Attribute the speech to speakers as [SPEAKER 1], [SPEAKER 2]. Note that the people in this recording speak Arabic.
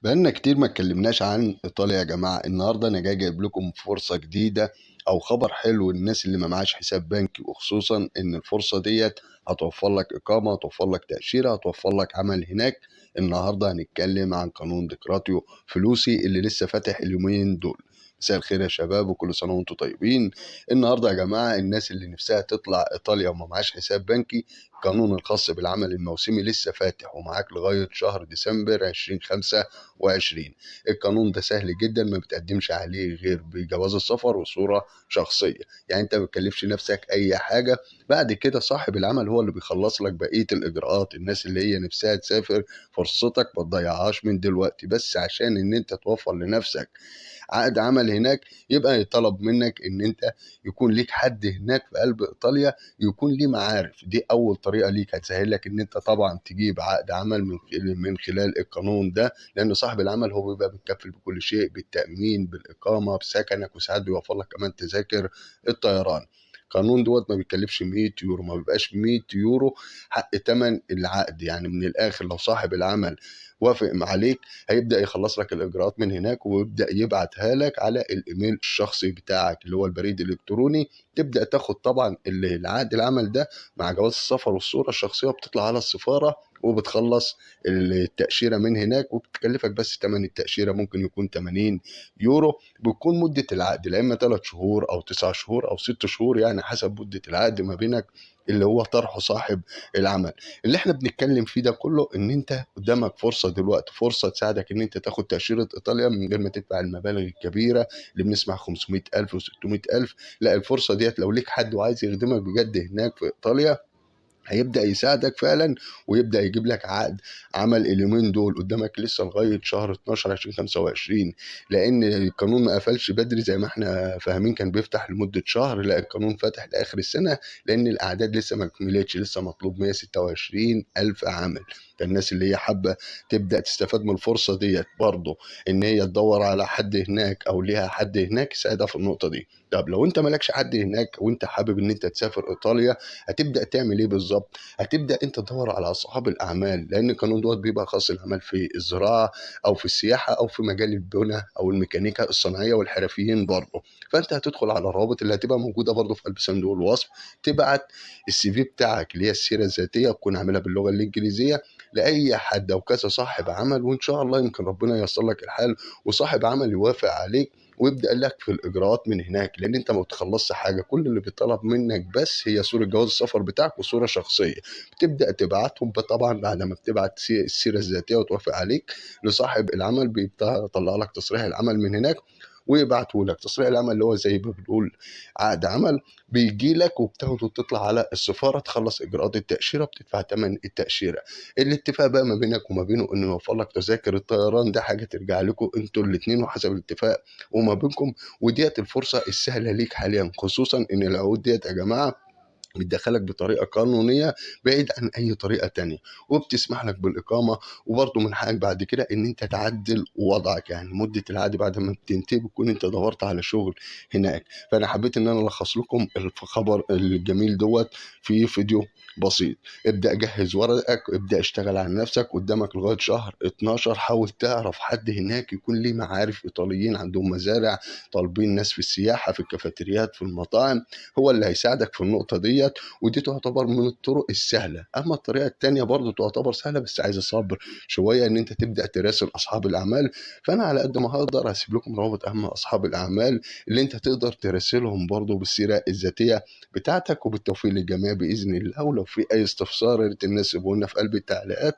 [SPEAKER 1] بقالنا كتير ما اتكلمناش عن إيطاليا يا جماعة. النهاردة أنا جايب لكم فرصة جديدة أو خبر حلو للناس اللي ما معاش حساب بنكي، وخصوصا إن الفرصة ديت هتوفر لك إقامة، هتوفر لك تأشيرة، هتوفر لك عمل هناك. النهاردة هنتكلم عن قانون ديكراتيو فلوسي اللي لسه فاتح اليومين دول. مساء الخير يا شباب وكل سنة وانتم طيبين. النهارده يا جماعة الناس اللي نفسها تطلع إيطاليا وما معاش حساب بنكي، القانون الخاص بالعمل الموسمي لسه فاتح ومعاك لغاية شهر ديسمبر 2025. القانون ده سهل جدا، ما بتقدمش عليه غير بجواز السفر وصورة شخصية. يعني انت ما بتكلفش نفسك اي حاجة. بعد كده صاحب العمل هو اللي بيخلص لك بقية الاجراءات. الناس اللي هي نفسها تسافر، فرصتك ما تضيعهاش من دلوقتي، بس عشان ان انت توفر لنفسك عقد عمل هناك يبقى يطلب منك ان انت يكون ليك حد هناك في قلب ايطاليا، يكون ليه معارف. دي اول طريقه ليك هتسهل لك ان انت طبعا تجيب عقد عمل من خلال القانون ده، لان صاحب العمل هو بيبقى متكفل بكل شيء، بالتامين، بالاقامه، بسكنك، وساعات بيوفر لك كمان تذاكر الطيران. القانون دوت ما بيكلفش 100 يورو، ما بيبقاش 100 يورو حق تمن العقد. يعني من الاخر لو صاحب العمل وافق عليك هيبدأ يخلص لك الإجراءات من هناك، ويبدأ يبعتها لك على الإيميل الشخصي بتاعك اللي هو البريد الإلكتروني. تبدأ تاخد طبعا العقد العمل ده مع جواز السفر والصورة الشخصية، وبتطلع على السفارة وبتخلص التأشيرة من هناك، وبتكلفك بس تمن التأشيرة ممكن يكون 80 يورو. بتكون مدة العقد لا إما 3 شهور أو 9 شهور أو 6 شهور، يعني حسب مدة العقد ما بينك اللي هو طرحه صاحب العمل. اللي احنا بنتكلم فيه ده كله ان انت قدامك فرصه دلوقتي، فرصه تساعدك ان انت تاخد تاشيره ايطاليا من غير ما تدفع المبالغ الكبيره اللي بنسمع 500,000 و600,000. لا، الفرصه ديت لو ليك حد وعايز يخدمك بجد هناك في ايطاليا هيبدأ يساعدك فعلا، ويبدأ يجيب لك عقد عمل. اليومين دول قدامك لسه لغاية شهر 12 2025، لأن القانون ما قفلش بدري زي ما احنا فاهمين كان بيفتح لمدة شهر. لا، القانون فتح لآخر السنة، لأن الأعداد لسه ما كملتش، لسه مطلوب 126 ألف عامل. فالناس اللي هي حابة تبدأ تستفاد من الفرصة ديت برضه، إن هي تدور على حد هناك أو ليها حد هناك يساعدها في النقطة دي. طب لو أنت مالكش حد هناك وأنت حابب إن أنت تسافر إيطاليا، هتبدا تعمل ايه بالظبط؟ هتبدا انت تدور على اصحاب الاعمال، لان القانون دوت بيبقى خاص العمل في الزراعه او في السياحه او في مجال البناء او الميكانيكا الصناعيه والحرفيين برضه. فانت هتدخل على الروابط اللي هتبقى موجوده برضه في قلب صندوق الوصف، تبعت السي في بتاعك اللي هي السيره الذاتيه، تكون عاملها باللغه الانجليزيه لاي حد او كذا صاحب عمل، وان شاء الله يمكن ربنا ييسر لك الحال وصاحب عمل يوافق عليك ويبدا لك في الاجراءات من هناك. لان انت ما بتخلصش حاجه، كل اللي بيطلب منك بس هي صوره جواز السفر بتاعك وصوره شخصيه. بتبدا تبعتهم طبعا بعد ما بتبعت السيره الذاتيه وتوافق عليك لصاحب العمل، بيبدا يطلع لك تصريح العمل من هناك ويبعته لك. تصريح العمل اللي هو زي ما بنقول عقد عمل، بيجي لك وبتاخده وتطلع على السفاره، تخلص اجراءات التاشيره، بتدفع ثمن التاشيره. الاتفاق بقى ما بينك وما بينه انه يوفر لك تذاكر الطيران، ده حاجه ترجع لكم انتوا الاثنين وحسب الاتفاق وما بينكم. وديت الفرصة السهلة ليك حاليا، خصوصا ان العقود ديت يا جماعة بتدخلك بطريقة قانونية بعيد عن أي طريقة تانية، وبتسمح لك بالإقامة. وبرضه من حقك بعد كده إن أنت تعدل وضعك، يعني مدة العقد بعد ما بتنتهي بتكون أنت دورت على شغل هناك. فأنا حبيت إن أنا ألخص لكم الخبر الجميل دوت في فيديو بسيط. ابدأ جهز ورقك، ابدأ اشتغل على نفسك. قدامك لغاية شهر 12، حاول تعرف حد هناك يكون ليه معارف إيطاليين عندهم مزارع، طالبين ناس في السياحة، في الكافيتريات، في المطاعم. هو اللي هيساعدك في النقطة ديت. ودي تعتبر من الطرق السهلة. أما الطريقة التانية برضو تعتبر سهلة بس عايزة صبر شوية، إن أنت تبدأ تراسل أصحاب الأعمال. فأنا على قد ما هقدر هسيب لكم روابط أهم أصحاب الأعمال اللي أنت تقدر تراسلهم برضو بالسيرة الذاتية بتاعتك. وبالتوفيق للجميع بإذن الله. ولو في أي استفسار يا ريت الناس يسيبوا لنا في قلب التعليقات،